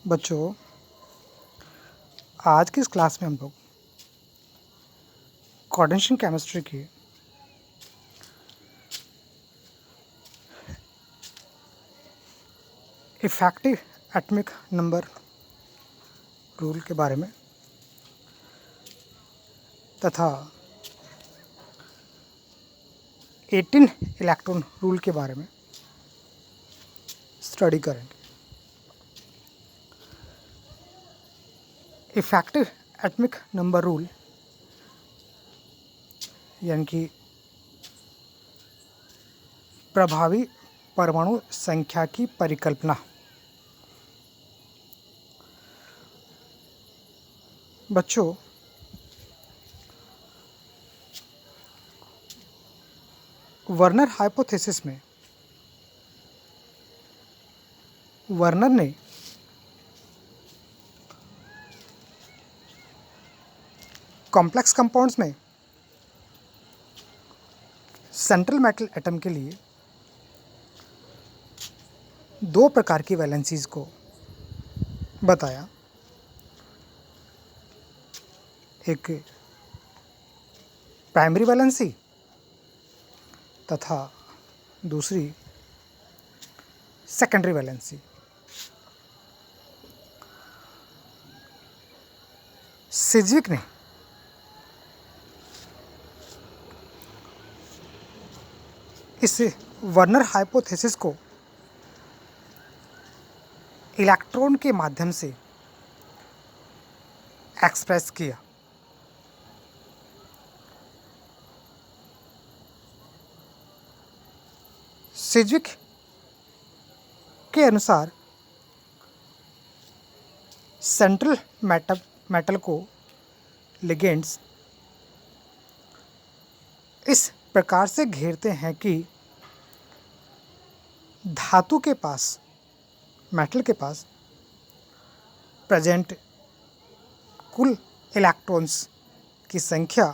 बच्चों, आज की इस क्लास में हम लोग कोऑर्डिनेशन केमिस्ट्री की इफेक्टिव एटॉमिक नंबर रूल के बारे में तथा 18 इलेक्ट्रॉन रूल के बारे में स्टडी करेंगे। इफेक्टिव एटॉमिक नंबर रूल यानी कि प्रभावी परमाणु संख्या की परिकल्पना। बच्चों, वर्नर हाइपोथेसिस में वर्नर ने कॉम्प्लेक्स कंपाउंड्स में सेंट्रल मेटल एटम के लिए दो प्रकार की वैलेंसीज को बताया। एक प्राइमरी वैलेंसी तथा दूसरी सेकेंडरी वैलेंसी। सिज्विक ने इस वर्नर हाइपोथेसिस को इलेक्ट्रॉन के माध्यम से एक्सप्रेस किया। सिज्विक के अनुसार सेंट्रल मेटल को लिगेंड्स इस प्रकार से घेरते हैं कि धातु के पास, मेटल के पास प्रेजेंट कुल इलेक्ट्रॉन्स की संख्या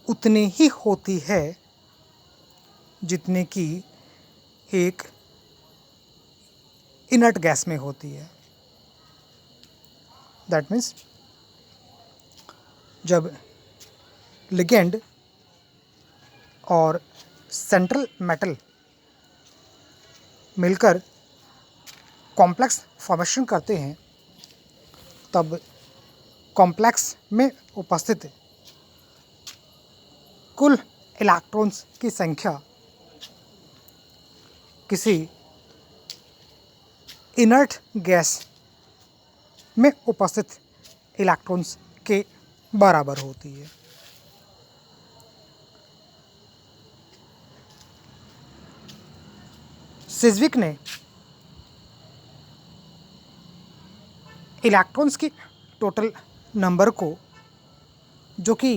उतनी ही होती है जितने की एक इनर्ट गैस में होती है। दैट मीन्स जब लिगेंड और सेंट्रल मेटल मिलकर कॉम्प्लेक्स फॉर्मेशन करते हैं, तब कॉम्प्लेक्स में उपस्थित कुल इलेक्ट्रॉन्स की संख्या किसी इनर्ट गैस में उपस्थित इलेक्ट्रॉन्स के बराबर होती है। सिज्विक ने इलेक्ट्रॉन्स की टोटल नंबर को, जो कि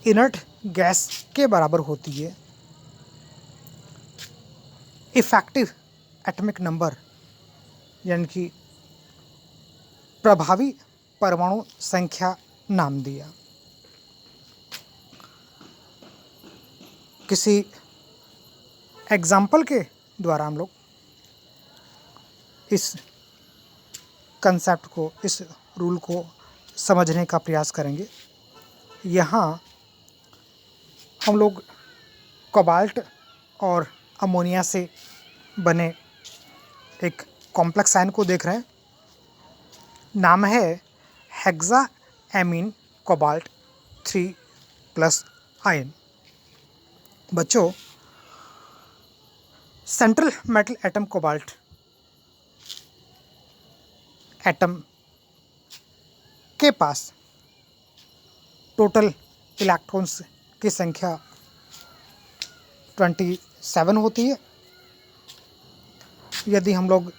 इनर्ट गैस के बराबर होती है, इफेक्टिव एटॉमिक नंबर यानी कि प्रभावी परमाणु संख्या नाम दिया। किसी एग्जाम्पल के द्वारा हम लोग इस कंसेप्ट को, इस रूल को समझने का प्रयास करेंगे। यहाँ हम लोग कोबाल्ट और अमोनिया से बने एक कॉम्प्लेक्स आयन को देख रहे हैं। नाम है हेक्साएमीन कोबाल्ट 3+ आयन। बच्चों, central metal atom cobalt atom के पास टोटल इलेक्ट्रॉन्स की संख्या 27 होती है। यदि हम लोग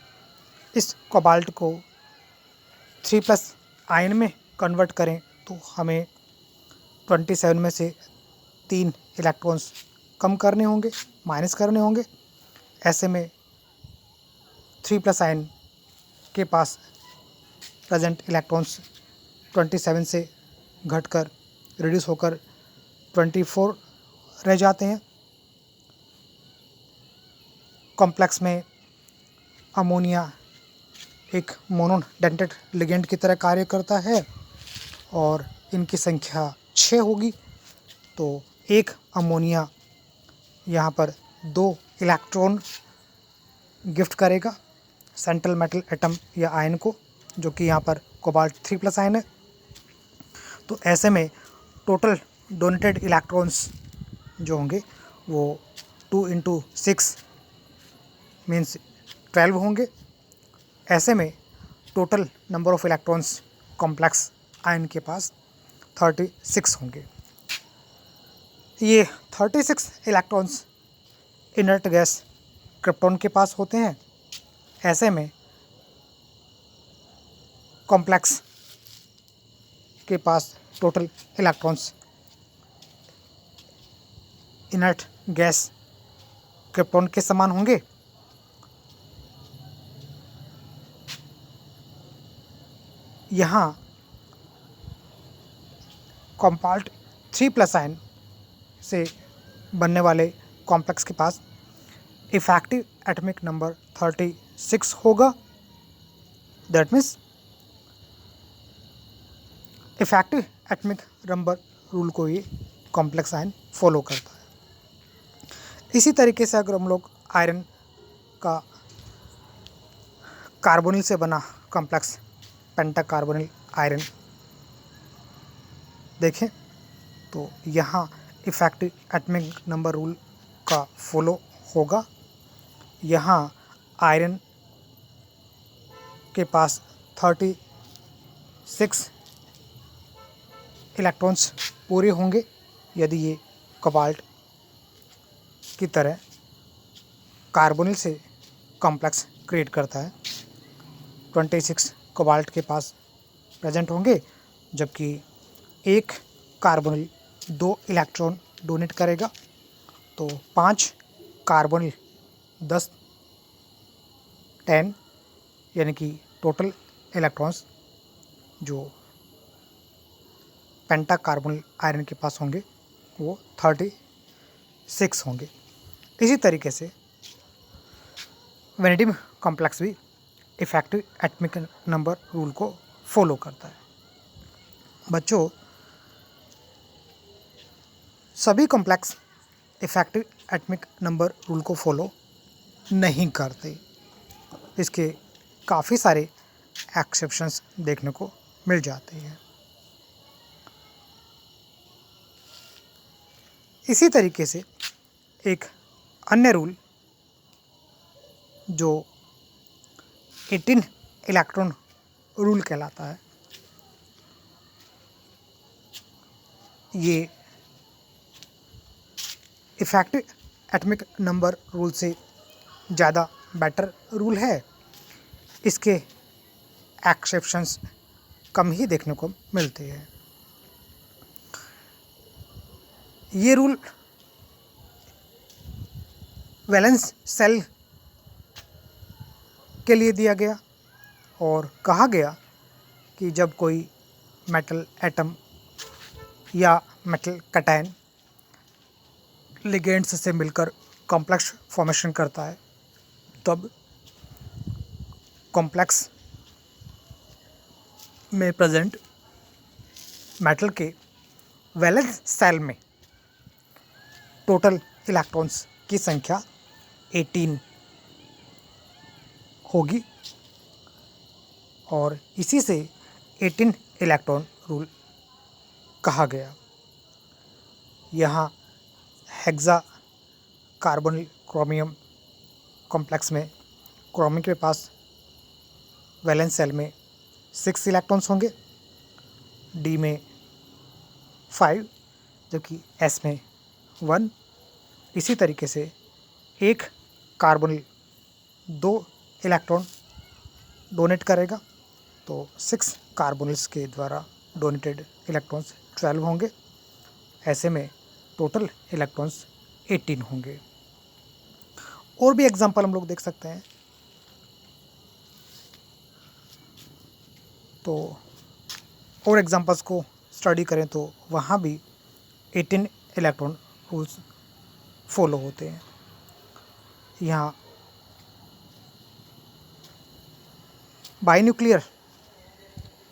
इस कोबाल्ट को 3+ आयन में कन्वर्ट करें तो हमें 27 में से 3 इलेक्ट्रॉन्स कम करने होंगे, माइनस करने होंगे। ऐसे में 3+ आयन के पास प्रेजेंट इलेक्ट्रॉन्स 27 से घटकर रिड्यूस होकर 24 रह जाते हैं। कॉम्प्लेक्स में अमोनिया एक मोनोडेंटेट लिगेंड की तरह कार्य करता है और इनकी संख्या 6 होगी। तो एक अमोनिया यहाँ पर 2 इलेक्ट्रॉन गिफ्ट करेगा सेंट्रल मेटल एटम या आयन को, जो कि यहाँ पर कोबाल्ट 3+ आयन है। तो ऐसे में टोटल डोनेटेड इलेक्ट्रॉन्स जो होंगे वो 2 × 6 मीन्स 12 होंगे। ऐसे में total number of electrons complex ion के पास 36 होंगे। ये 36 इलेक्ट्रॉन्स इनर्ट गैस क्रिप्टॉन के पास होते हैं। ऐसे में कॉम्प्लेक्स के पास total electrons inert gas krypton के समान होंगे। यहाँ कोबाल्ट 3+ आयन से बनने वाले कॉम्प्लेक्स के पास इफेक्टिव एटॉमिक नंबर 36 होगा। That means effective atomic number rule को ये कॉम्प्लेक्स आयन फॉलो करता है। इसी तरीके से अगर हम लोग आयरन का कार्बोनिल से बना कॉम्प्लेक्स पेंटाकार्बोनिल आयरन देखें तो यहाँ इफेक्टिव एटॉमिक नंबर रूल का फॉलो होगा। यहाँ आयरन के पास 36 इलेक्ट्रॉन्स पूरे होंगे यदि ये कोबाल्ट की तरह कार्बोनिल से कॉम्प्लेक्स क्रिएट करता है। 26 कोबाल्ट के पास प्रेजेंट होंगे, जबकि एक कार्बोनिल 2 इलेक्ट्रॉन डोनेट करेगा। तो 5 कार्बोनिल 10 यानी कि टोटल इलेक्ट्रॉन्स जो पेंटाकार्बोनिल आयरन के पास होंगे वो 36 होंगे। इसी तरीके से वेनेडियम कॉम्प्लेक्स भी इफेक्टिव एटॉमिक नंबर रूल को फॉलो करता है। बच्चों, सभी complex effective atomic number rule को फॉलो नहीं करते। इसके काफ़ी सारे एक्सेप्शंस देखने को मिल जाते हैं। इसी तरीके से एक अन्य रूल जो 18 इलेक्ट्रॉन रूल कहलाता है, ये इफेक्टिव एटॉमिक नंबर रूल से ज़्यादा बेटर रूल है। इसके एक्सेप्शंस कम ही देखने को मिलते हैं। ये रूल वैलेंस सेल के लिए दिया गया और कहा गया कि जब कोई मेटल एटम या मेटल कैटायन लिगेंड्स से मिलकर कॉम्प्लेक्स फॉर्मेशन करता है, तब कॉम्प्लेक्स में प्रेजेंट मेटल के वैलेंस सेल में टोटल इलेक्ट्रॉन्स की संख्या 18 होगी और इसी से 18 इलेक्ट्रॉन रूल कहा गया। यहाँ हेक्सा कार्बोनिल क्रोमियम कॉम्प्लेक्स में क्रोमियम के पास वैलेंस सेल में 6 इलेक्ट्रॉन्स होंगे, डी में 5 जबकि एस में 1। इसी तरीके से एक कार्बोनिल 2 इलेक्ट्रॉन डोनेट करेगा, तो 6 कार्बोनिल्स के द्वारा डोनेटेड इलेक्ट्रॉन्स 12 होंगे। ऐसे में टोटल इलेक्ट्रॉन्स 18 होंगे। और भी एग्जांपल हम लोग देख सकते हैं। तो और एग्जांपल्स को स्टडी करें तो वहाँ भी 18 इलेक्ट्रॉन रूल्स फॉलो होते हैं। यहाँ बाइन्यूक्लियर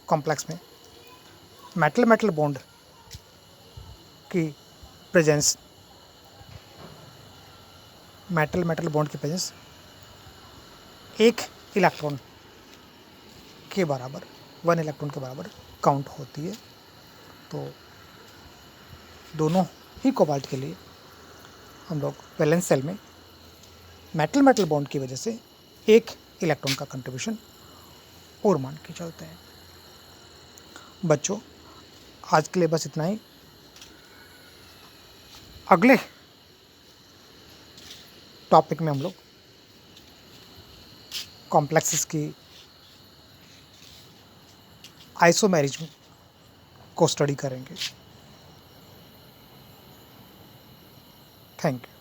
कॉम्प्लेक्स में मेटल मेटल बॉन्ड की प्रेजेंस, मेटल मेटल बॉन्ड की प्रेजेंस एक इलेक्ट्रॉन के बराबर, 1 इलेक्ट्रॉन के बराबर काउंट होती है। तो दोनों ही कोबाल्ट के लिए हम लोग वैलेंस सेल में मेटल मेटल बॉन्ड की वजह से एक इलेक्ट्रॉन का कंट्रीब्यूशन और मान के चलते हैं। बच्चों, आज के लिए बस इतना ही। अगले टॉपिक में हम लोग कॉम्प्लेक्सेस की आइसोमेरिज्म को स्टडी करेंगे। Thank you.